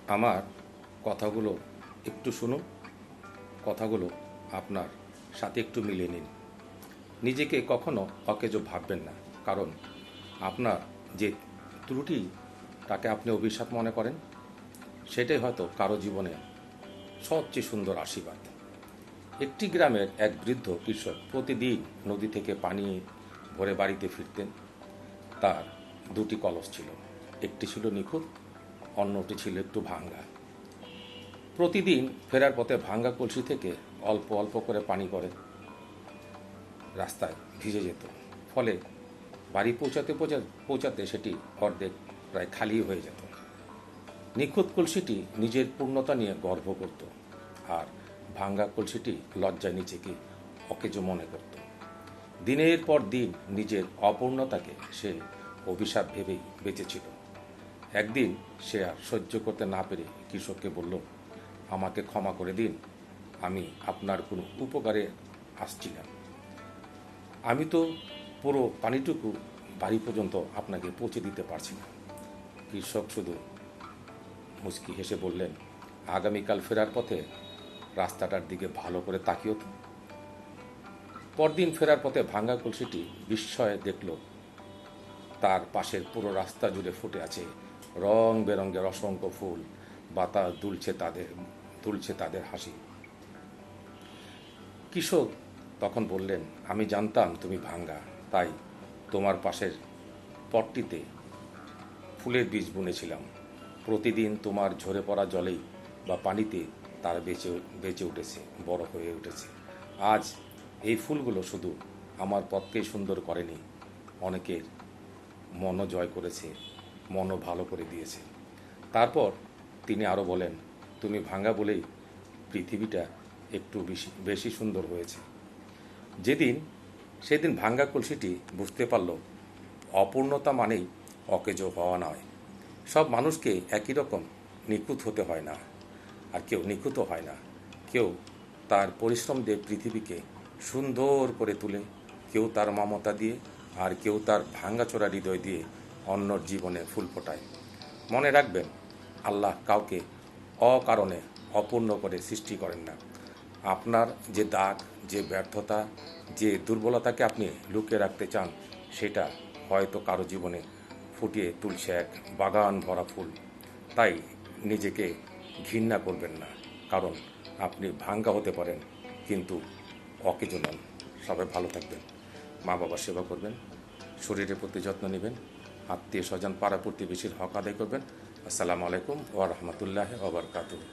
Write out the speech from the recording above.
আমার কথাগুলো একটু শুনুন, কথাগুলো আপনার সাথে একটু মিলিয়ে নিন। নিজেকে কখনো অকেজো ভাববেন না, কারণ আপনার যে ত্রুটি তাকে আপনি অভিশাপ মনে করেন, সেটাই হয়তো কারো জীবনে সবচেয়ে সুন্দর আশীর্বাদ। একটি গ্রামের এক বৃদ্ধ কৃষক প্রতিদিন নদী থেকে পানি ভরে বাড়িতে ফিরতেন। তার দুটি কলস ছিল, একটি ছিল নিখুঁত, অন্যটি ছিল একটু ভাঙ্গা। প্রতিদিন ফেরার পথে ভাঙ্গা কলসি থেকে অল্প অল্প করে পানি পড়ে রাস্তায় ভিজে যেত, ফলে বাড়ি পৌঁছাতে সেটি অর্ধেক প্রায় খালি হয়ে যেত। নিখুঁত কলসিটি নিজের পূর্ণতা নিয়ে গর্ব করত, আর ভাঙ্গা কলসিটি লজ্জায় নিজেকে অকেজো মনে করত। দিনের পর দিন নিজের অপূর্ণতাকে সে অভিশাপ ভেবেই বেঁচেছিল। একদিন সে আর সহ্য করতে না পেরে কৃষককে বলল, আমাকে ক্ষমা করে দিন, আমি আপনার কোনো উপকারে আসছি না। আমি তো পুরো পানিটুকু বাড়ি পর্যন্ত আপনাকে পৌঁছে দিতে পারছি না। কৃষক শুধু মুচকি হেসে বললেন, আগামীকাল ফেরার পথে রাস্তাটার দিকে ভালো করে তাকিও তো। পরদিন ফেরার পথে ভাঙ্গা কলসিটি বিস্ময়ে দেখল তার পাশের পুরো রাস্তা জুড়ে ফুটে আছে রং বেরঙের অসংখ্য ফুল। বাতাস দুলছে তাদের হাসি। কৃষক তখন বললেন, আমি জানতাম তুমি ভাঙ্গা, তাই তোমার পাশের পটটিতে ফুলের বীজ বুনেছিলাম। প্রতিদিন তোমার ঝরে পড়া জলেই বা পানিতে তার বেঁচে উঠেছে, বড় হয়ে উঠেছে। আজ এই ফুলগুলো শুধু আমার পথকেই সুন্দর করেনি, অনেকের মনও জয় করেছে, মনও ভালো করে দিয়েছে। তারপর তিনি আরও বলেন, তুমি ভাঙ্গা বলেই পৃথিবীটা একটু বেশি সুন্দর হয়েছে। সেদিন ভাঙ্গা কলসিটি বুঝতে পারল, অপূর্ণতা মানেই অকেজো হওয়া নয়। সব মানুষকে একই রকম নিখুঁত হতে হয় না, আর কেউ নিখুঁতও হয় না। কেউ তার পরিশ্রম দিয়ে পৃথিবীকে সুন্দর করে তুলে, কেউ তার মমতা দিয়ে, আর কেউ তার ভাঙ্গাচোরা হৃদয় দিয়ে অন্যর জীবনে ফুল ফোটায়। মনে রাখবেন, আল্লাহ কাউকে অকারণে অপূর্ণ করে সৃষ্টি করেন না। আপনার যে দাগ, যে ব্যর্থতা, যে দুর্বলতাকে আপনি লুকিয়ে রাখতে চান, সেটা হয়তো কারো জীবনে ফুটিয়ে তুলছে এক বাগান ভরা ফুল। তাই নিজেকে ঘৃণা করবেন না, কারণ আপনি ভাঙ্গা হতে পারেন, কিন্তু অকেজো নন। সবাই ভালো থাকবেন, মা বাবার সেবা করবেন, শরীরের প্রতি যত্ন নেবেন, আত্মীয় স্বজন পাড়া প্রতিবেশীর হক আদায় করবেন। আসসালামু আলাইকুম ওয়া রাহমাতুল্লাহি ওয়া বারাকাতুহু।